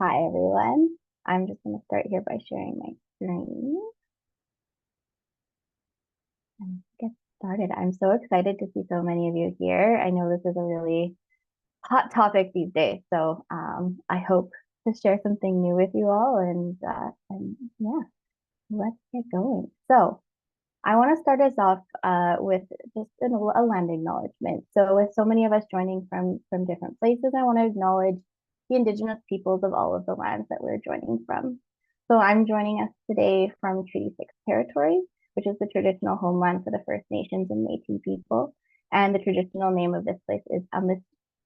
Hi, everyone. I'm just going to start here by sharing my screen and get started. I'm so excited to see so many of you here. I know this is a really hot topic these days, so I hope to share something new with you all. And yeah, let's get going. So I want to start us off with just a land acknowledgement. So with so many of us joining from different places, I want to acknowledge the Indigenous peoples of all of the lands that we're joining from. So I'm joining us today from Treaty 6 territory, which is the traditional homeland for the First Nations and Métis people. And the traditional name of this place is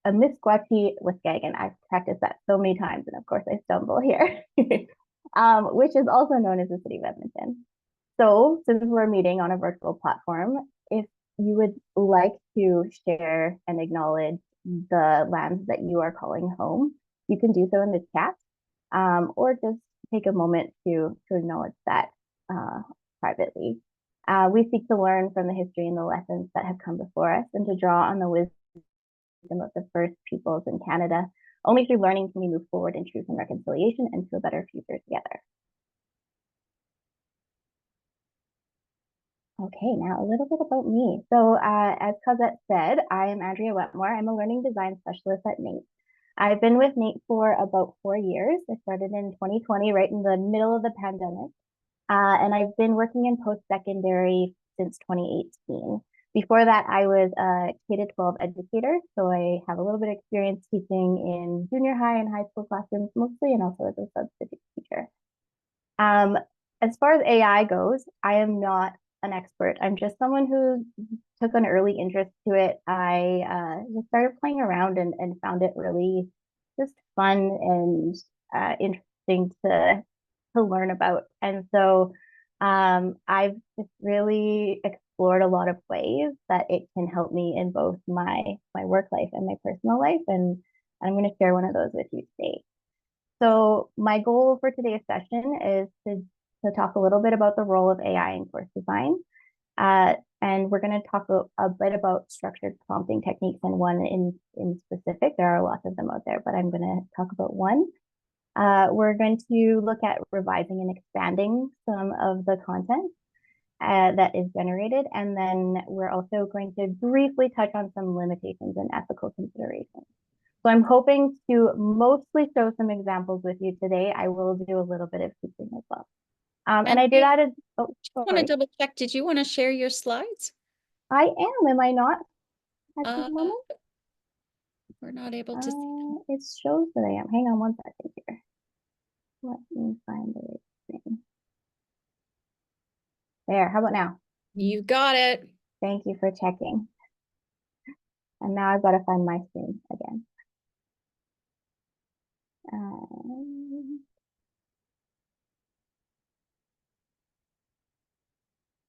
Amiskwati-Waskagan. I've practiced that so many times, and of course I stumble here, which is also known as the city of Edmonton. So, since we're meeting on a virtual platform, if you would like to share and acknowledge the lands that you are calling home, you can do so in the chat, or just take a moment to acknowledge that privately. We seek to learn from the history and the lessons that have come before us and to draw on the wisdom of the first peoples in Canada. Only through learning can we move forward in truth and reconciliation and to a better future together. Okay, now a little bit about me. So as Cosette said, I am Andrea Wetmore. I'm a learning design specialist at NAIT. I've been with NAIT for about 4 years. I started in 2020, right in the middle of the pandemic. And I've been working in post-secondary since 2018. Before that, I was a K-12 educator. So I have a little bit of experience teaching in junior high and high school classrooms mostly, and also as a substitute teacher. As far as AI goes, I am not an expert. I'm just someone who took an early interest to it. I just started playing around and found it really just fun and interesting to learn about. And so I've just really explored a lot of ways that it can help me in both my work life and my personal life. And I'm going to share one of those with you today. So my goal for today's session is to talk a little bit about the role of AI in course design. And we're going to talk a bit about structured prompting techniques and one in specific. There are lots of them out there, but I'm going to talk about one. We're going to look at revising and expanding some of the content that is generated. And then we're also going to briefly touch on some limitations and ethical considerations. So I'm hoping to mostly show some examples with you today. I will do a little bit of teaching as well. And I did add a, I want to double check. Did you want to share your slides? I am I not at this moment? We're not able to see them. It shows that I am. Hang on one second here. Let me find the right thing. There, how about now? You got it. Thank you for checking. And now I've got to find my screen again.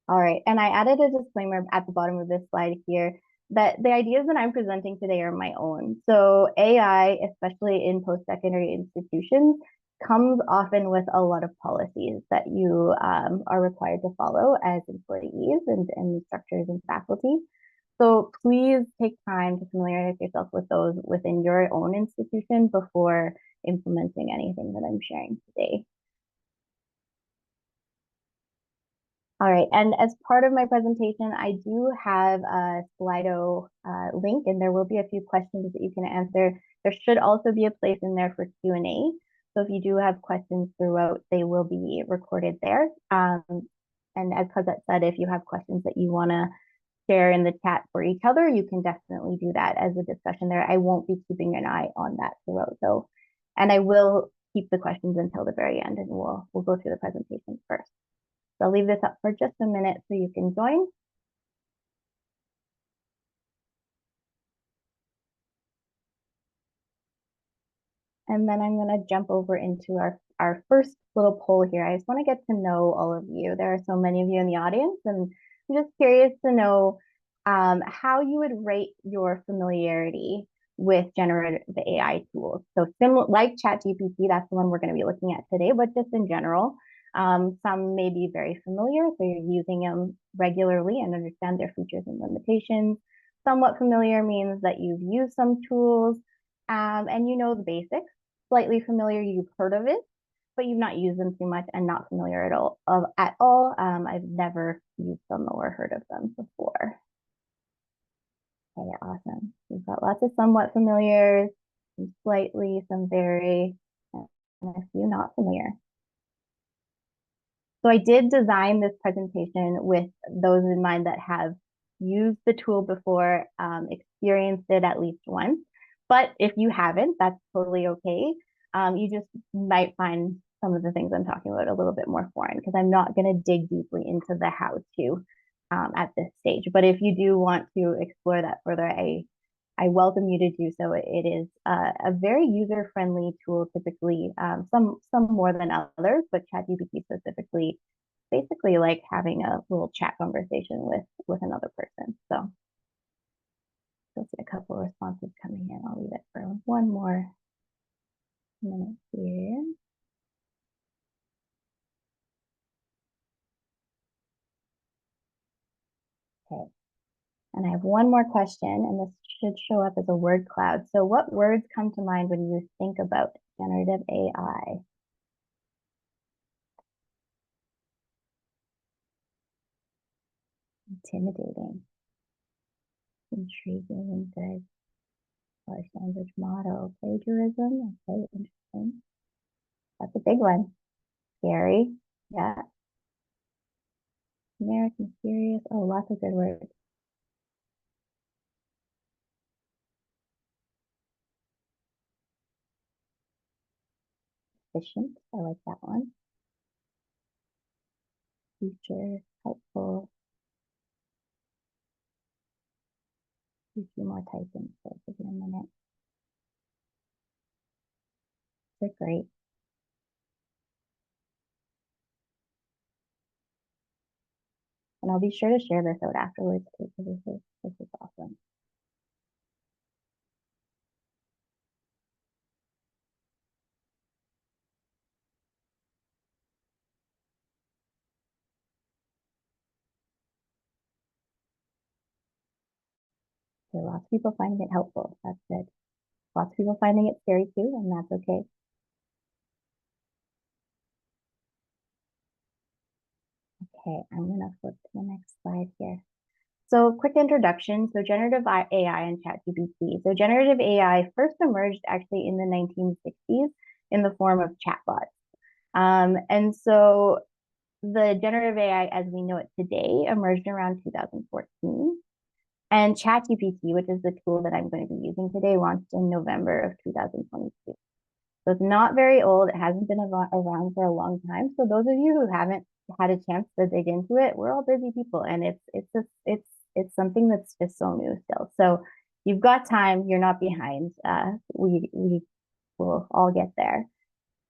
All right, and I added a disclaimer at the bottom of this slide here that the ideas that I'm presenting today are my own. So AI, especially in post-secondary institutions, comes often with a lot of policies that you are required to follow as employees and instructors and faculty. So please take time to familiarize yourself with those within your own institution before implementing anything that I'm sharing today. All right, and as part of my presentation, I do have a Slido link, and there will be a few questions that you can answer. There should also be a place in there for Q&A. So if you do have questions throughout, they will be recorded there. And as Cosette said, if you have questions that you want to share in the chat for each other, you can definitely do that as a discussion there. I won't be keeping an eye on that throughout, though. And I will keep the questions until the very end, and we'll go through the presentation first. So I'll leave this up for just a minute so you can join. And then I'm going to jump over into our first little poll here. I just want to get to know all of you. There are so many of you in the audience, and I'm just curious to know how you would rate your familiarity with generative AI tools. So like ChatGPT, that's the one we're going to be looking at today, but just in general. Some may be very familiar, so you're using them regularly and understand their features and limitations. Somewhat familiar means that you've used some tools and you know the basics. slightly familiar, you've heard of it, but you've not used them too much and not familiar at all. I've never used them or heard of them before. Okay, awesome. We've got lots of somewhat familiar, some slightly, some very, and a few not familiar. So I did design this presentation with those in mind that have used the tool before, experienced it at least once. But if you haven't, that's totally okay. You just might find some of the things I'm talking about a little bit more foreign because I'm not going to dig deeply into the how-to at this stage. But if you do want to explore that further, I welcome you to do so. It is a very user-friendly tool, typically, some more than others, but ChatGPT specifically, basically like having a little chat conversation with another person. So you'll see a couple of responses coming in. I'll leave it for one more minute here. Okay. And I have one more question, and this should show up as a word cloud. So what words come to mind when you think about generative AI? Intimidating, intriguing, and good. Large language model, plagiarism. Okay, interesting. That's a big one. Scary. Yeah. Generic, mysterious. Oh, lots of good words. Efficient. I like that one. Future, helpful. A few more typing, so I'll give you a minute. They're great. And I'll be sure to share this out afterwards too, because this is awesome. Okay, lots of people finding it helpful. That's good. Lots of people finding it scary too, and that's okay. Okay, I'm gonna flip to the next slide here. So quick introduction. So generative AI and ChatGPT. So generative AI first emerged actually in the 1960s in the form of chatbots. And so the generative AI as we know it today emerged around 2014. And ChatGPT, which is the tool that I'm going to be using today, launched in November of 2022. So it's not very old. It hasn't been around for a long time. So those of you who haven't had a chance to dig into it, we're all busy people, and it's something that's just so new still. So you've got time. You're not behind. We will all get there.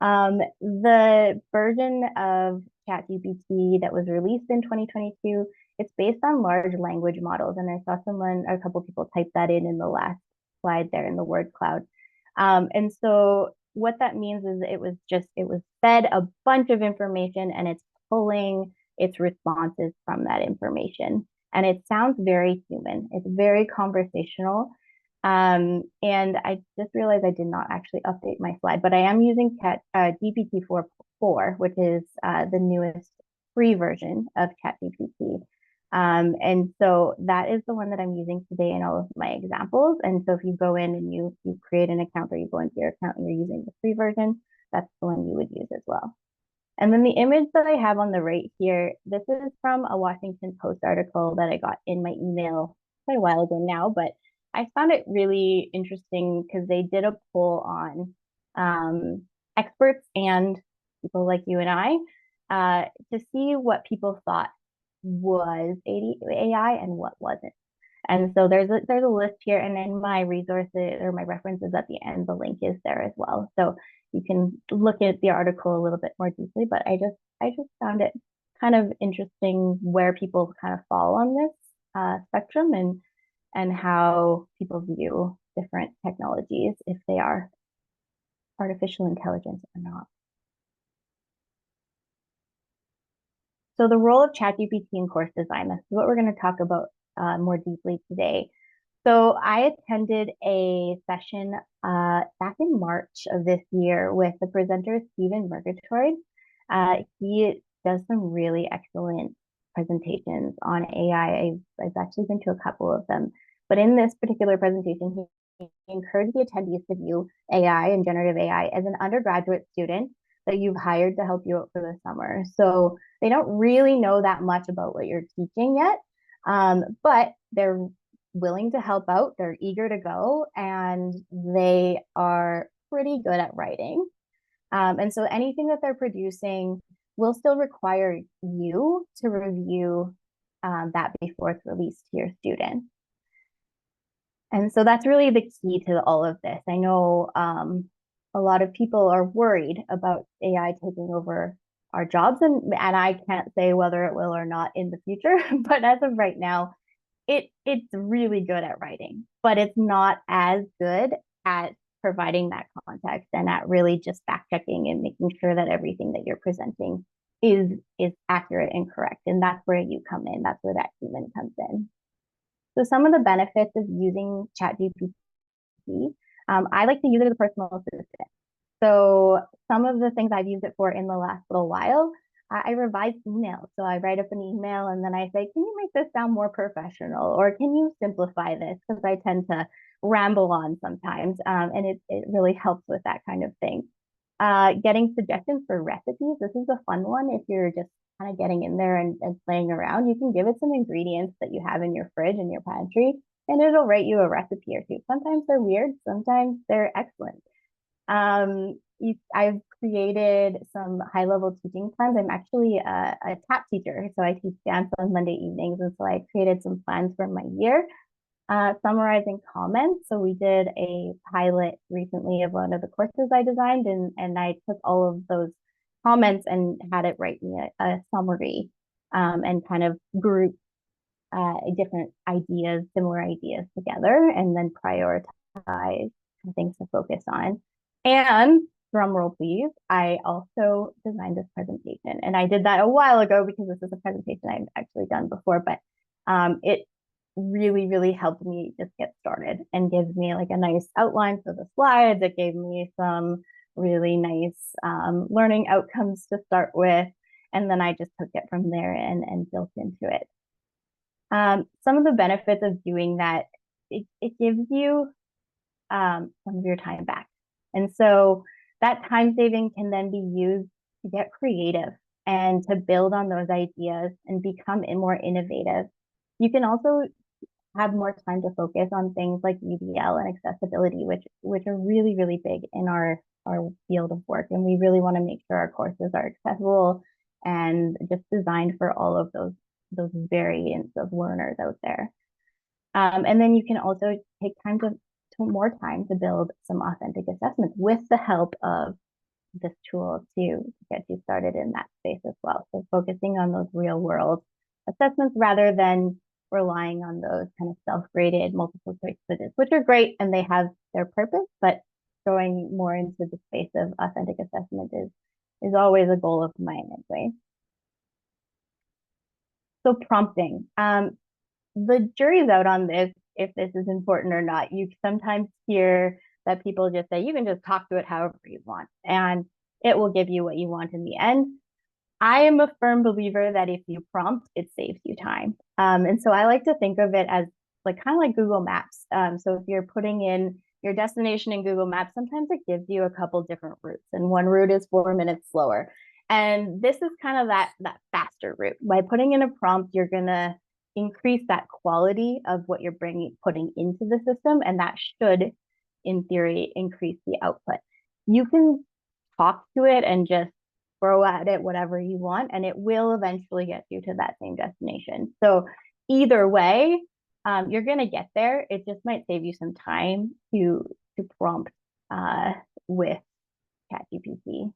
The version of ChatGPT that was released in 2022, it's based on large language models. And I saw a couple people type that in the last slide there in the word cloud. And so what that means is it was fed a bunch of information and it's pulling its responses from that information. And it sounds very human. It's very conversational. And I just realized I did not actually update my slide, but I am using GPT-4, which is the newest free version of ChatGPT. And so that is the one that I'm using today in all of my examples. And so if you go in and you create an account or you go into your account and you're using the free version, that's the one you would use as well. And then the image that I have on the right here, this is from a Washington Post article that I got in my email quite a while ago now, but I found it really interesting because they did a poll on experts and people like you and I to see what people thought was AI and what wasn't. And so there's a list here, and then my resources or my references at the end, the link is there as well. So you can look at the article a little bit more deeply, but I just found it kind of interesting where people kind of fall on this spectrum and how people view different technologies, if they are artificial intelligence or not. So the role of ChatGPT in course design, that's what we're going to talk about more deeply today. So I attended a session back in March of this year with the presenter Stephen Murgatroyd. He does some really excellent presentations on AI. I've actually been to a couple of them. But in this particular presentation, he encouraged the attendees to view AI and generative AI as an undergraduate student that you've hired to help you out for the summer. So they don't really know that much about what you're teaching yet, but they're willing to help out. They're eager to go, and they are pretty good at writing. And so anything that they're producing will still require you to review that before it's released to your students. And so that's really the key to all of this. I know a lot of people are worried about AI taking over our jobs, and I can't say whether it will or not in the future, but as of right now, it's really good at writing, but it's not as good at providing that context and at really just fact checking and making sure that everything that you're presenting is accurate and correct. And that's where you come in. That's where that human comes in. So some of the benefits of using ChatGPT, I like to use it as a personal assistant. So some of the things I've used it for in the last little while, I revise emails. So I write up an email and then I say, can you make this sound more professional? Or can you simplify this? Because I tend to ramble on sometimes. And it really helps with that kind of thing. Getting suggestions for recipes. This is a fun one. If you're just kind of getting in there and playing around, you can give it some ingredients that you have in your fridge and your pantry, and it'll write you a recipe or two. Sometimes they're weird, sometimes they're excellent. I've created some high level teaching plans. I'm actually a tap teacher, so I teach dance on Monday evenings, and so I created some plans for my year, summarizing comments. So we did a pilot recently of one of the courses I designed, and I took all of those comments and had it write me a summary, and kind of group different ideas, similar ideas together, and then prioritize things to focus on. And drum roll, please, I also designed this presentation. And I did that a while ago because this is a presentation I've actually done before, but it really, really helped me just get started and gives me like a nice outline for the slides. It gave me some really nice learning outcomes to start with. And then I just took it from there and built into it. Some of the benefits of doing that, it gives you some of your time back. And so that time saving can then be used to get creative and to build on those ideas and become more innovative. You can also have more time to focus on things like UDL and accessibility, which are really, really big in our field of work. And we really want to make sure our courses are accessible and just designed for all of those variants of learners out there. And then you can also take more time to build some authentic assessments with the help of this tool to get you started in that space as well. So focusing on those real world assessments rather than relying on those kind of self-graded multiple choice quizzes, which are great and they have their purpose, but going more into the space of authentic assessment is always a goal of mine anyway. So prompting. The jury's out on this, if this is important or not. You sometimes hear that people just say, you can just talk to it however you want, and it will give you what you want in the end. I am a firm believer that if you prompt, it saves you time. And so I like to think of it as like kind of like Google Maps. So if you're putting in your destination in Google Maps, sometimes it gives you a couple different routes, and one route is 4 minutes slower. And this is kind of that faster route. By putting in a prompt, you're gonna increase that quality of what you're putting into the system, and that should, in theory, increase the output. You can talk to it and just throw at it whatever you want, and it will eventually get you to that same destination. So either way, you're gonna get there. It just might save you some time to prompt with ChatGPT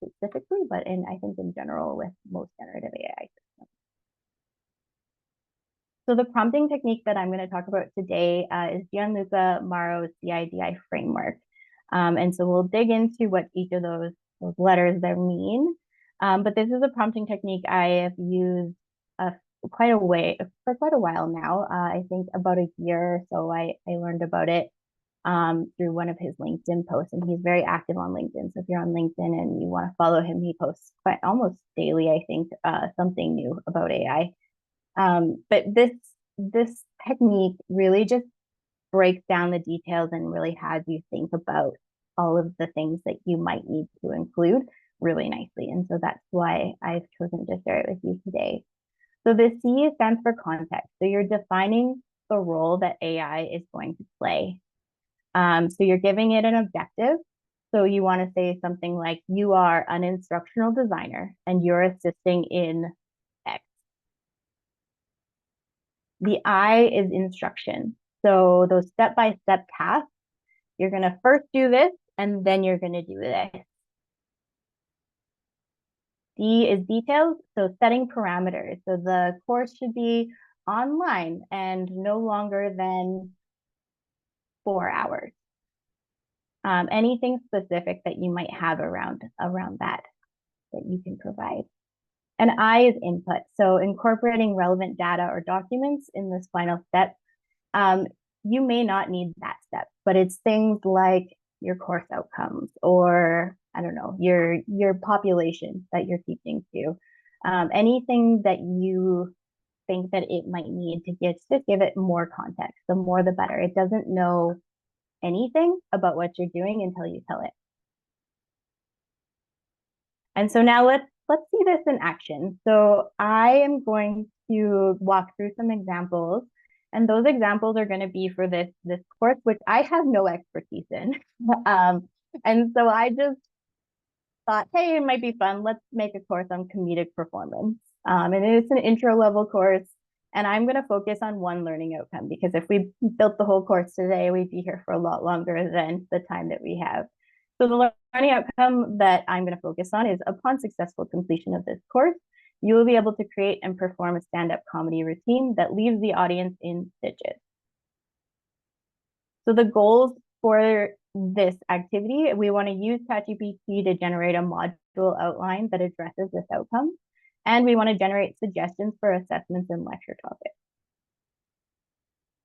specifically, but I think in general with most generative AI systems. So the prompting technique that I'm going to talk about today is Gianluca Maro's CIDI framework. And so we'll dig into what each of those letters there mean. But this is a prompting technique I have used quite a way for quite a while now. I think about a year or so I learned about it through one of his LinkedIn posts, and he's very active on LinkedIn. So if you're on LinkedIn and you want to follow him, he posts quite almost daily, I think, something new about AI. But this technique really just breaks down the details and really has you think about all of the things that you might need to include really nicely. And so that's why I've chosen to share it with you today. So the C stands for context. So you're defining the role that AI is going to play. So you're giving it an objective. So you want to say something like, you are an instructional designer and you're assisting in X. The I is instruction. So those step-by-step tasks, you're going to first do this and then you're going to do this. D is details, so setting parameters. So the course should be online and no longer than 4 hours. Anything specific that you might have around that you can provide. And I is input. So incorporating relevant data or documents in this final step. You may not need that step, but it's things like your course outcomes or I don't know, your population that you're teaching to. Anything that you think that it might need to just give it more context. The more the better. It doesn't know anything about what you're doing until you tell it. And so now let's see this in action. So I am going to walk through some examples, and those examples are going to be for this course, which I have no expertise in. And so I just thought, hey, it might be fun. Let's make a course on comedic performance. And it's an intro level course. And I'm going to focus on one learning outcome because if we built the whole course today, we'd be here for a lot longer than the time that we have. So the learning outcome that I'm going to focus on is upon successful completion of this course, you will be able to create and perform a stand-up comedy routine that leaves the audience in stitches. So the goals for this activity, we want to use ChatGPT to generate a module outline that addresses this outcome. And we want to generate suggestions for assessments and lecture topics.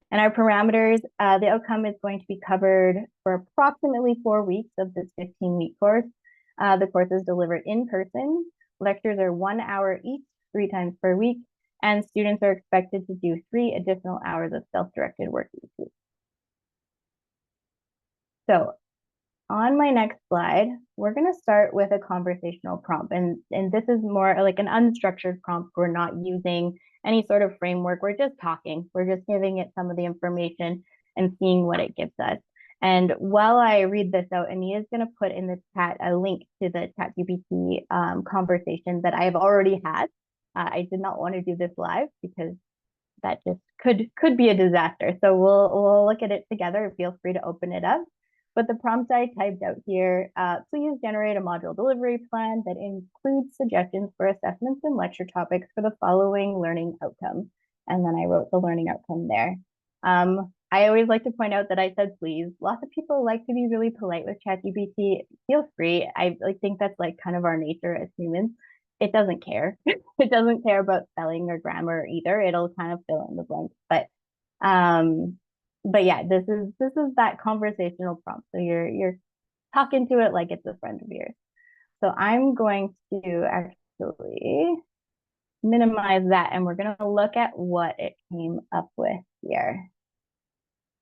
And our parameters, the outcome is going to be covered for approximately 4 weeks of this 15-week course. The course is delivered in person. Lectures are 1 hour each, 3 times per week. And students are expected to do 3 additional hours of self-directed work each week. So on my next slide, we're going to start with a conversational prompt. And this is more like an unstructured prompt. We're not using any sort of framework. We're just talking. We're just giving it some of the information and seeing what it gives us. And while I read this out, Ania is going to put in the chat a link to the ChatGPT conversation that I've already had. I did not want to do this live because that just could be a disaster. So we'll look at it together. Feel free to open it up. But the prompt I typed out here, please generate a module delivery plan that includes suggestions for assessments and lecture topics for the following learning outcomes. And then I wrote the learning outcome there. I always like to point out that I said please. Lots of people like to be really polite with ChatGPT. Feel free. I think that's like kind of our nature as humans. It doesn't care. It doesn't care about spelling or grammar either. It'll kind of fill in the blanks. But yeah, this is that conversational prompt. So you're talking to it like it's a friend of yours. So I'm going to actually minimize that, and we're going to look at what it came up with here.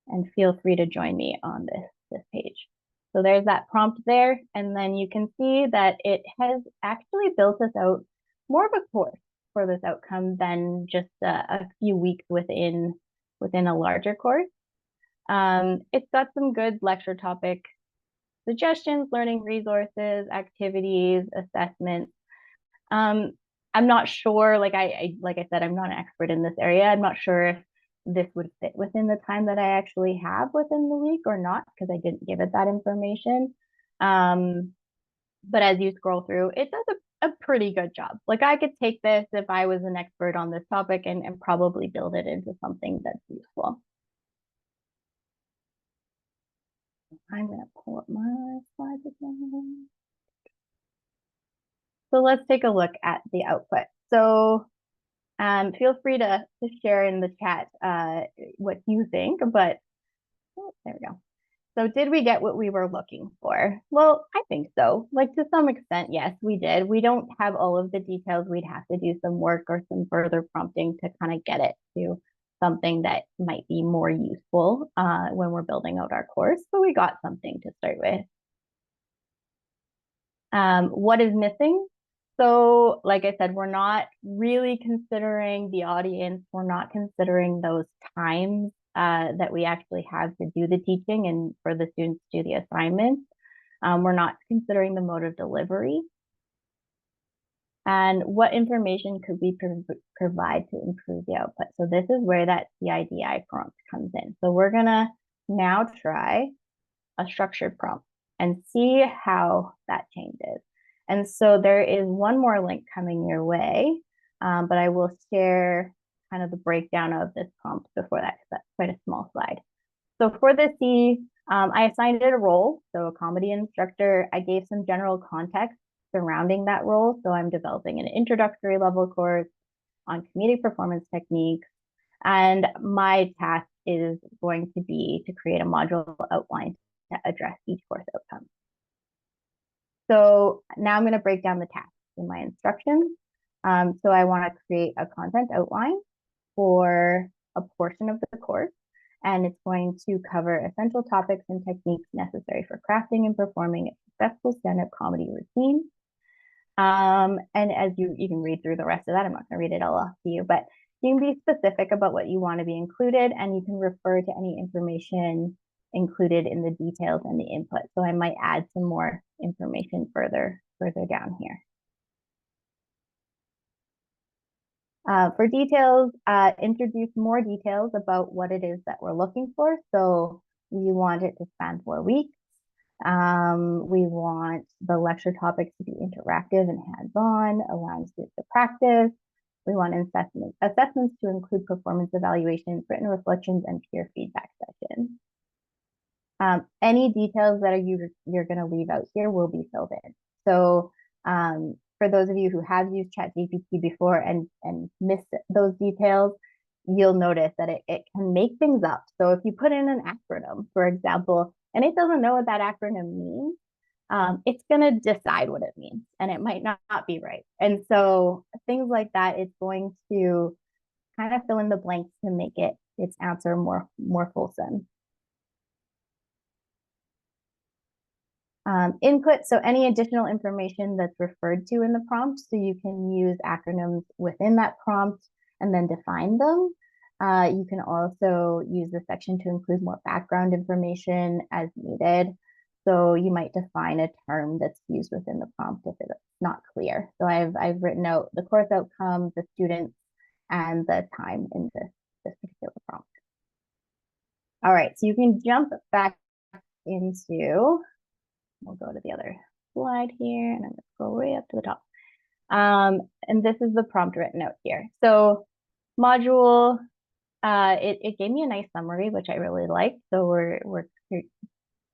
And feel free to join me on this page. So there's that prompt there, and then you can see that it has actually built us out more of a course for this outcome than just a few weeks within a larger course. It's got some good lecture topic suggestions, learning resources, activities, assessments. I'm not sure, like I said, I'm not an expert in this area. I'm not sure if this would fit within the time that I actually have within the week or not, because I didn't give it that information. But as you scroll through, it does a pretty good job. Like I could take this if I was an expert on this topic and probably build it into something that's useful. I'm going to pull up my slides again. So let's take a look at the output. So Feel free to share in the chat what you think, but there we go. So did we get what we were looking for? Well, I think so. Like to some extent, yes, we did. We don't have all of the details. We'd have to do some work or some further prompting to kind of get it to something that might be more useful when we're building out our course. So we got something to start with. What is missing? So, like I said, we're not really considering the audience. We're not considering those times that we actually have to do the teaching and for the students to do the assignments. We're not considering the mode of delivery. And what information could we provide to improve the output? So this is where that CIDI prompt comes in. So we're gonna now try a structured prompt and see how that changes. And so there is one more link coming your way, but I will share kind of the breakdown of this prompt before that, because that's quite a small slide. So for the C, I assigned it a role, so a comedy instructor. I gave some general context surrounding that role. So I'm developing an introductory level course on comedic performance techniques. And my task is going to be to create a module outline to address each course outcome. So now I'm going to break down the tasks in my instructions. So I want to create a content outline for a portion of the course, and it's going to cover essential topics and techniques necessary for crafting and performing a successful stand-up comedy routine. And as you can read through the rest of that, I'm not going to read it all off to you, but you can be specific about what you want to be included, and you can refer to any information included in the details and the input. So I might add some more information further down here. For details, introduce more details about what it is that we're looking for. So we want it to span 4 weeks. We want the lecture topics to be interactive and hands-on, allowing students to practice. We want assessments to include performance evaluations, written reflections, and peer feedback sessions. Any details that you're going to leave out here will be filled in. So for those of you who have used ChatGPT before and missed those details, you'll notice that it can make things up. So if you put in an acronym, for example, and it doesn't know what that acronym means, it's going to decide what it means, and it might not be right. And so things like that, it's going to kind of fill in the blanks to make its answer more fulsome. Input, so any additional information that's referred to in the prompt, so you can use acronyms within that prompt and then define them. You can also use the section to include more background information as needed. So you might define a term that's used within the prompt if it's not clear. So I've written out the course outcome, the students, and the time in this particular prompt. All right, so you can jump back into, we'll go to the other slide here, and I'm going to scroll way up to the top. And this is the prompt written out here. So module, it gave me a nice summary, which I really liked. So we're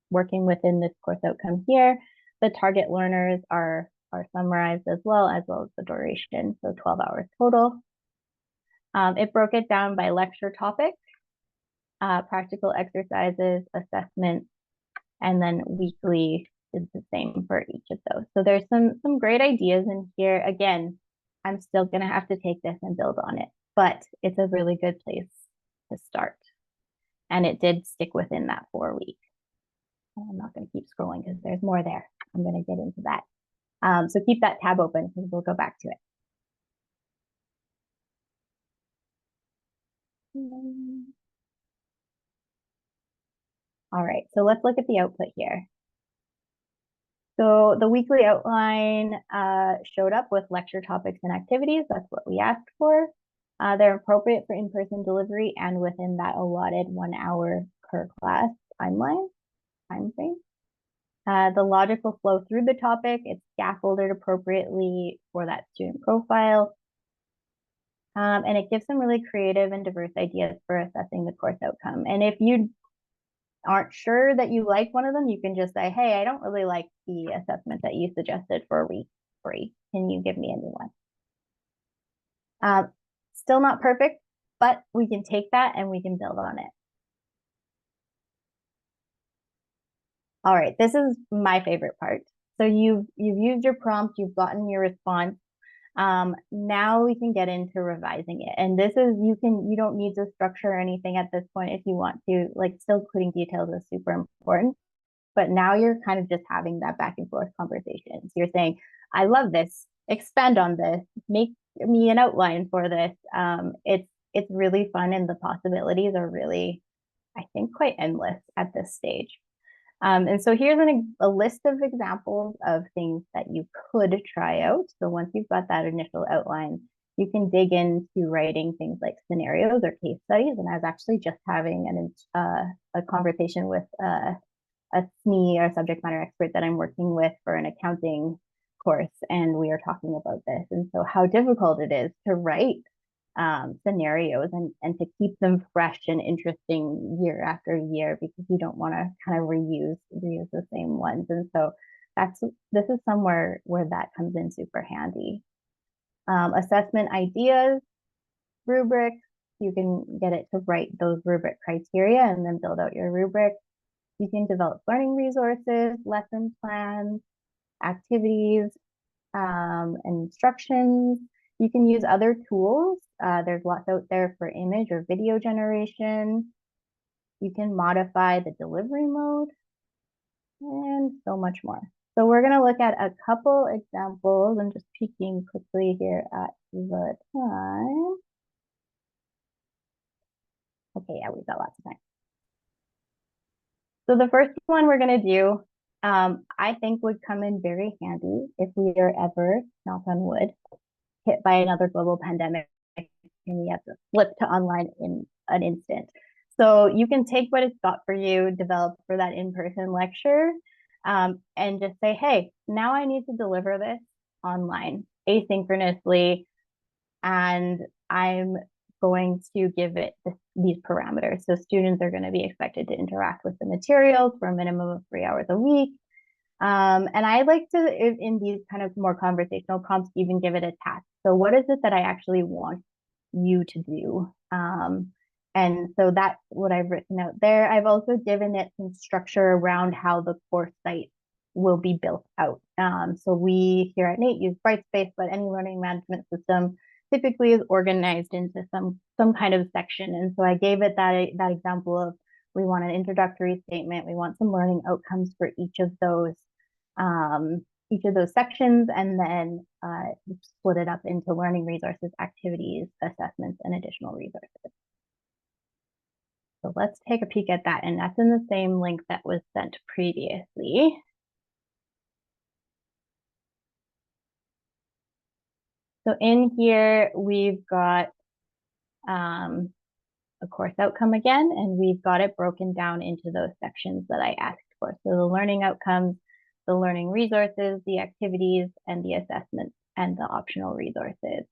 working within this course outcome here. The target learners are summarized as well as the duration, so 12 hours total. It broke it down by lecture topic, practical exercises, assessments, and then weekly is the same for each of those. So there's some great ideas in here. Again, I'm still going to have to take this and build on it, but it's a really good place to start. And it did stick within that 4 weeks. I'm not going to keep scrolling because there's more there. I'm going to get into that. So keep that tab open because we'll go back to it. All right, so let's look at the output here. So the weekly outline showed up with lecture topics and activities. That's what we asked for. They're appropriate for in-person delivery and within that allotted 1 hour per class time frame. The logical flow through the topic, it's scaffolded appropriately for that student profile. And it gives some really creative and diverse ideas for assessing the course outcome. And if you aren't sure that you like one of them, you can just say, hey, I don't really like the assessment that you suggested for week 3. Can you give me a new one? Still not perfect, but we can take that and we can build on it. All right, this is my favorite part. So you've used your prompt, you've gotten your response. Now we can get into revising it. And this is, you don't need to structure or anything at this point if you want to, like still including details is super important. But now you're kind of just having that back and forth conversation. So you're saying, I love this, expand on this, make me an outline for this. It's really fun and the possibilities are really, I think, quite endless at this stage. And so here's a list of examples of things that you could try out. So once you've got that initial outline, you can dig into writing things like scenarios or case studies. And I was actually just having a conversation with a SME or subject matter expert that I'm working with for an accounting course. And we are talking about this. And so how difficult it is to write scenarios and to keep them fresh and interesting year after year, because you don't want to kind of reuse the same ones. And so this is somewhere where that comes in super handy. Assessment ideas, rubrics, you can get it to write those rubric criteria and then build out your rubric. You can develop learning resources, lesson plans, activities, instructions. You can use other tools. There's lots out there for image or video generation. You can modify the delivery mode and so much more. So we're going to look at a couple examples. I'm just peeking quickly here at the time. Okay, yeah, we've got lots of time. So the first one we're going to do, I think would come in very handy if we are ever, knock on wood, hit by another global pandemic and we have to flip to online in an instant. So you can take what it's got for you, develop for that in-person lecture, and just say, hey, now I need to deliver this online asynchronously, and I'm going to give it these parameters. So students are going to be expected to interact with the materials for a minimum of 3 hours a week. And I like to, in these kind of more conversational prompts, even give it a task. So what is it that I actually want you to do? And so that's what I've written out there. I've also given it some structure around how the course site will be built out. So we here at NAIT use Brightspace, but any learning management system typically is organized into some kind of section. And so I gave it that example of, we want an introductory statement, we want some learning outcomes for each of those sections, and then split it up into learning resources, activities, assessments, and additional resources. So let's take a peek at that. And that's in the same link that was sent previously. So in here, we've got a course outcome again, and we've got it broken down into those sections that I asked for. So the learning outcomes, the learning resources, the activities, and the assessments, and the optional resources.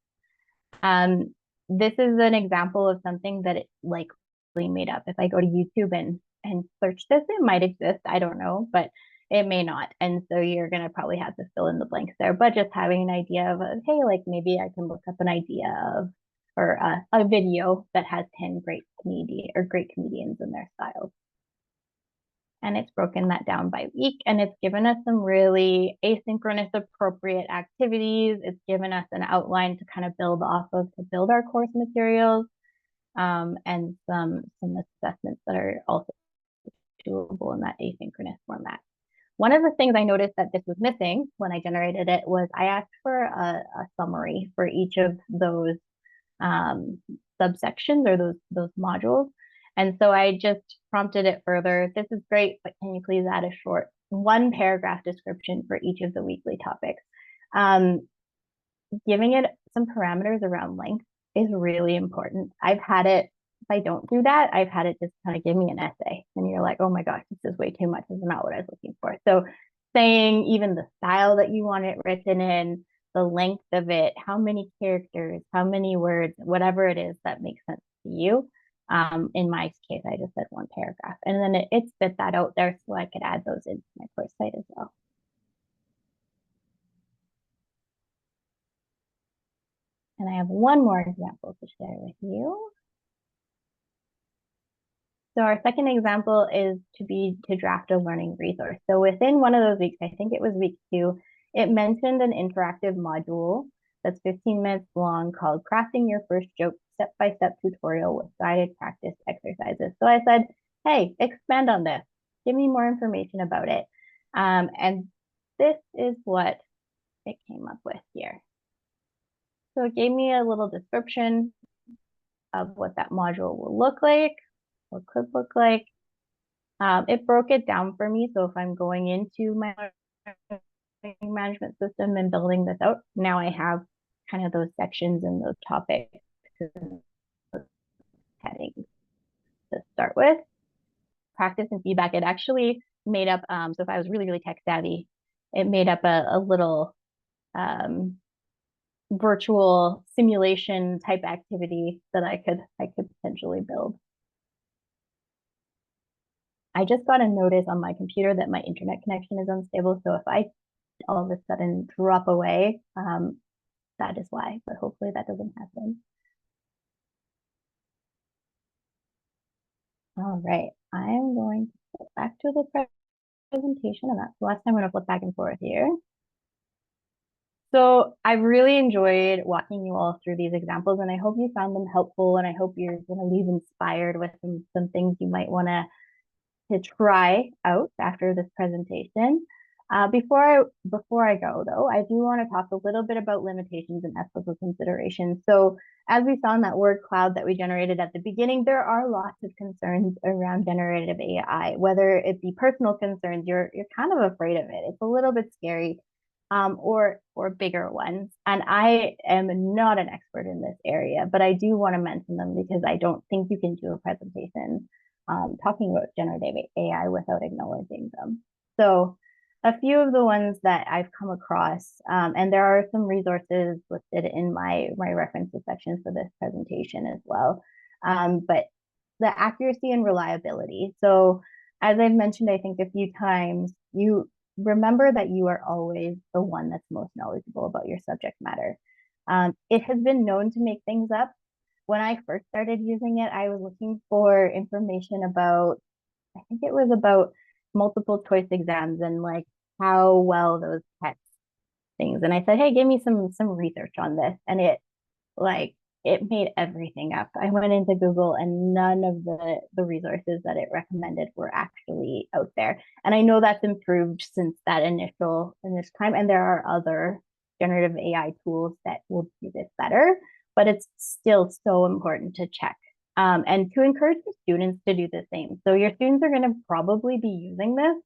This is an example of something that it likely made up. If I go to YouTube and search this, it might exist, I don't know, but it may not. And so you're going to probably have to fill in the blanks there, but just having an idea of, hey, like maybe I can look up an idea of, or a video that has 10 great comedians in their styles. And it's broken that down by week, and it's given us some really asynchronous appropriate activities. It's given us an outline to kind of build off of to build our course materials, and some assessments that are also doable in that asynchronous format. One of the things I noticed that this was missing when I generated it was I asked for a summary for each of those subsections or those modules. And so I just prompted it further. This is great, but can you please add a short 1-paragraph description for each of the weekly topics? Giving it some parameters around length is really important. I've had it, if I don't do that, I've had it just kind of give me an essay. And you're like, oh my gosh, this is way too much. This is not what I was looking for. So saying even the style that you want it written in, the length of it, how many characters, how many words, whatever it is that makes sense to you. In my case, I just said 1 paragraph, and then it spit that out there so I could add those into my course site as well. And I have one more example to share with you. So our second example is to draft a learning resource. So within one of those weeks, I think it was week 2, it mentioned an interactive module that's 15 minutes long called Crafting Your First Joke Step-by-Step Tutorial with Guided Practice Exercises. So I said, hey, expand on this. Give me more information about it. And this is what it came up with here. So it gave me a little description of what that module will look like, or could look like. It broke it down for me. So if I'm going into my management system and building this out, now I have kind of those sections and those topics and those headings to start with. Practice and feedback, it actually made up, so if I was really, really tech savvy, it made up a little virtual simulation type activity that I could potentially build. I just got a notice on my computer that my internet connection is unstable. So if I all of a sudden drop away, that is why, but hopefully that doesn't happen. All right, I'm going to go back to the presentation, and that's the last time I'm going to flip back and forth here. So I really enjoyed walking you all through these examples, and I hope you found them helpful, and I hope you're going to leave inspired with some things you might want to try out after this presentation. Before I go though, I do want to talk a little bit about limitations and ethical considerations. So as we saw in that word cloud that we generated at the beginning, there are lots of concerns around generative AI, whether it be personal concerns, you're kind of afraid of it. It's a little bit scary, or bigger ones. And I am not an expert in this area, but I do want to mention them because I don't think you can do a presentation talking about generative AI without acknowledging them. So a few of the ones that I've come across, and there are some resources listed in my references section for this presentation as well. But the accuracy and reliability. So as I've mentioned, I think a few times, you remember that you are always the one that's most knowledgeable about your subject matter. It has been known to make things up. When I first started using it, I was looking for information about, I think it was about multiple choice exams and like how well those test things. And I said, hey, give me some research on this. And it made everything up. I went into Google and none of the resources that it recommended were actually out there. And I know that's improved since that initial time. And there are other generative AI tools that will do this better, but it's still so important to check. And to encourage the students to do the same. So your students are going to probably be using this,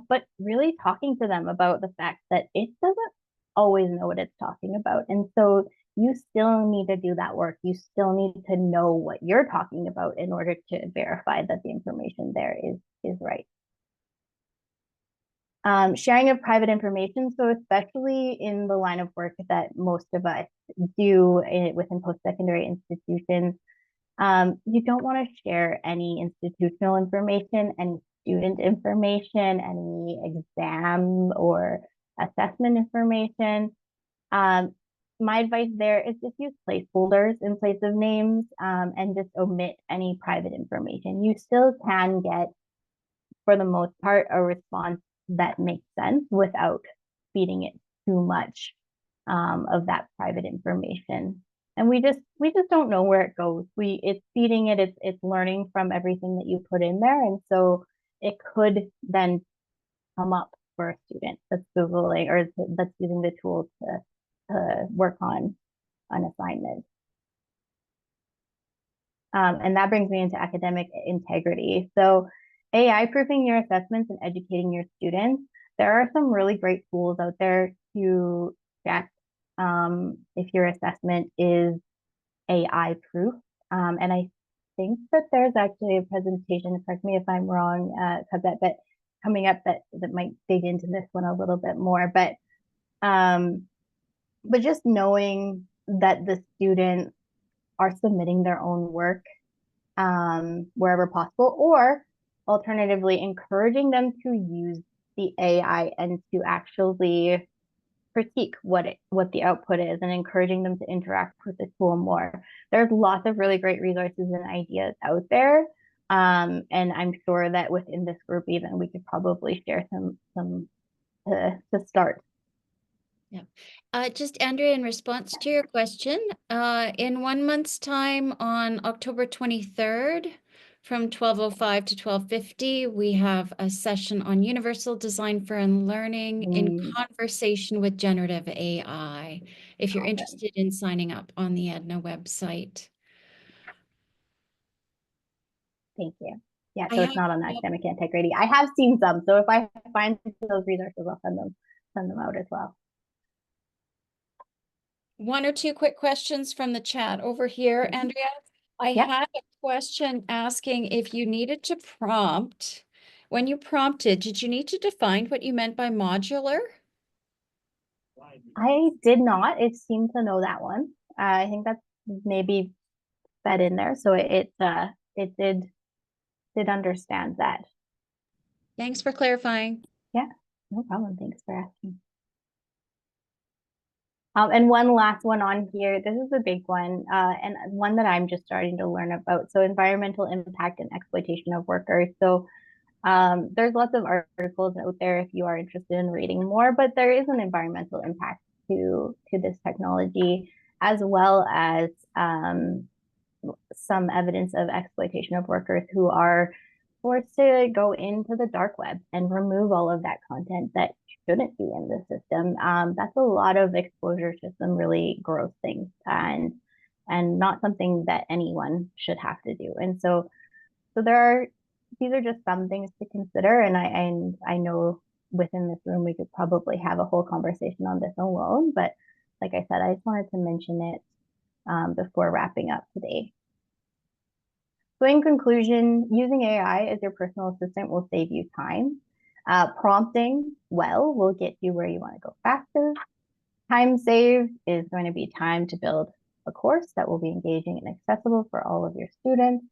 but really talking to them about the fact that it doesn't always know what it's talking about. And so you still need to do that work. You still need to know what you're talking about in order to verify that the information there is right. Sharing of private information. So especially in the line of work that most of us do within post-secondary institutions, you don't want to share any institutional information, any student information, any exam or assessment information. My advice there is just use placeholders in place of names, and just omit any private information. You still can get, for the most part, a response that makes sense without feeding it too much of that private information. And we just don't know where it goes. It's feeding it, it's learning from everything that you put in there. And so it could then come up for a student that's Googling or that's using the tool to work on an assignment. And that brings me into academic integrity. So AI proofing your assessments and educating your students. There are some really great tools out there to check if your assessment is AI proof. And I think that there's actually a presentation, correct me if I'm wrong, Cosette, but coming up that might dig into this one a little bit more. But just knowing that the students are submitting their own work wherever possible, or alternatively encouraging them to use the AI and to actually critique what the output is and encouraging them to interact with the tool more. There's lots of really great resources and ideas out there. And I'm sure that within this group, even we could probably share some to start. Yeah. Just Andrea, in response to your question, in 1 month's time on October 23rd, from 12:05 to 12:50, we have a session on universal design for learning in conversation with generative AI, if you're interested in signing up on the EDNA website. Thank you. Yeah, so it's not on academic integrity. I have seen some, so if I find those resources, I'll send them out as well. 1 or 2 quick questions from the chat over here, Andrea. I had a question asking if you needed to prompt. When you prompted, did you need to define what you meant by modular? I did not. It seemed to know that one. I think that's maybe fed in there, so it did understand that. Thanks for clarifying. Yeah, no problem. Thanks for asking. And one last one on here. This is a big one, and one that I'm just starting to learn about. So environmental impact and exploitation of workers. So there's lots of articles out there if you are interested in reading more, but there is an environmental impact to this technology, as well as some evidence of exploitation of workers who are forced to go into the dark web and remove all of that content that shouldn't be in the system. That's a lot of exposure to some really gross things and not something that anyone should have to do. And so these are just some things to consider. And I know within this room we could probably have a whole conversation on this alone, but like I said, I just wanted to mention it before wrapping up today. So in conclusion, using AI as your personal assistant will save you time. Prompting well will get you where you want to go faster. Time saved is going to be time to build a course that will be engaging and accessible for all of your students.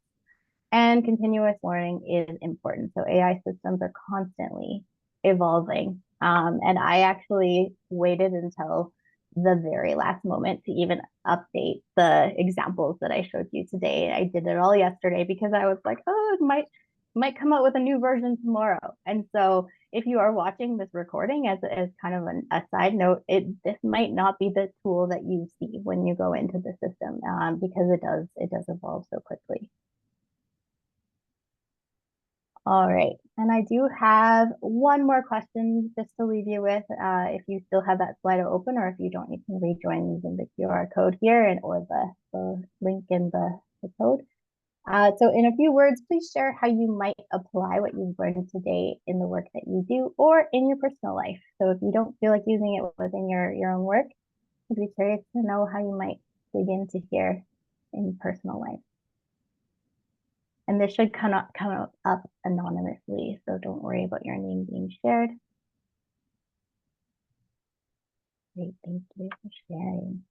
And continuous learning is important. So AI systems are constantly evolving. And I actually waited until the very last moment to even update the examples that I showed you today. I did it all yesterday because I was like, oh, it might come out with a new version tomorrow. And so if you are watching this recording as kind of a side note, this might not be the tool that you see when you go into the system because it does evolve so quickly. All right, and I do have one more question just to leave you with. If you still have that Slido open, or if you don't, you can rejoin using the QR code here or the link in the code. So in a few words, please share how you might apply what you've learned today in the work that you do or in your personal life. So if you don't feel like using it within your own work, I'd be curious to know how you might dig into here in personal life. And this should come up anonymously, so don't worry about your name being shared. Great, thank you for sharing.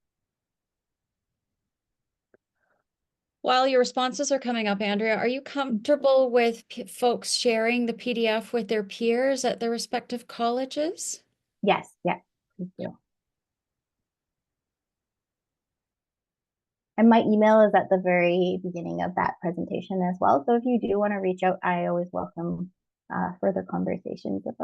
While your responses are coming up, Andrea, are you comfortable with folks sharing the PDF with their peers at their respective colleges? Yes, please do. And my email is at the very beginning of that presentation as well. So if you do want to reach out, I always welcome further conversations about